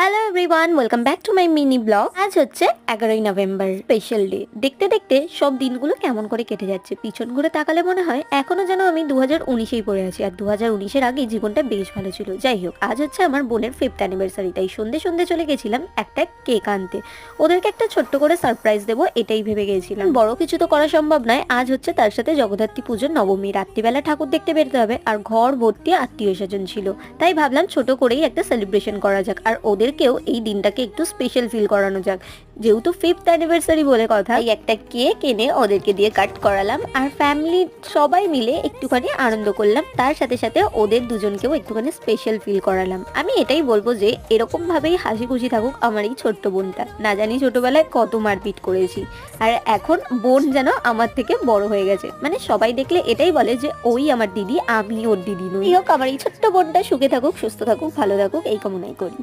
Hello everyone, welcome back to my mini blog. আজ হচ্ছে 11ই November, special day. দেখতে দেখতে সব দিনগুলো কেমন করে কেটে যাচ্ছে, পিছন ঘুরে তাকালে মনে হয় এখনো যেন আমি 2019-এই পড়ে আছি। আর 2019-এর আগে জীবনটা বেশ ভালো ছিল। যাই হোক, আজ হচ্ছে আমার বোনের 5th অ্যানিভার্সারি, তাই সন্ধে সন্ধে চলে গেছিলাম একটা কেক আনতে। ওদেরকে একটা ছোট্ট করে সারপ্রাইজ দেবো এটাই ভেবে গেছিলাম। বড় কিছু তো করা সম্ভব নয়। আজ হচ্ছে তার সাথে জগদ্ধাত্রী পুজোর নবমী, রাত্রিবেলা ঠাকুর দেখতে বেরোতে হবে আর ঘর ভর্তি আত্মীয় স্বজন ছিল, তাই ভাবলাম ছোট করেই একটা সেলিব্রেশন করা যাক আর ওদেরকেও এই দিনটাকে একটু স্পেশাল ফিল করানো যাক। যেহেতু 5th অ্যানিভার্সারি বলে কথা, এই একটা কেক এনে ওদেরকে দিয়ে কাট করালাম আর ফ্যামিলি সবাই মিলে একটুখানি আনন্দ করলাম। তার সাথে সাথে ওদের দুজনকেও একটুখানি স্পেশাল ফিল করালাম। আমি এটাই বলবো যে এরকম ভাবেই হাসি খুশি থাকুক আমার এই ছোট্ট বোনটা। না জানি ছোটবেলায় কত মারপিট করেছি, আর এখন বোন যেন আমার থেকে বড় হয়ে গেছে। মানে সবাই দেখলে এটাই বলে যে ওই আমার দিদি, আমি ওর দিদি নই। হোক, আমার এই ছোট্ট বোনটা সুখে থাকুক, সুস্থ থাকুক, ভালো থাকুক, এই কামনাই করি।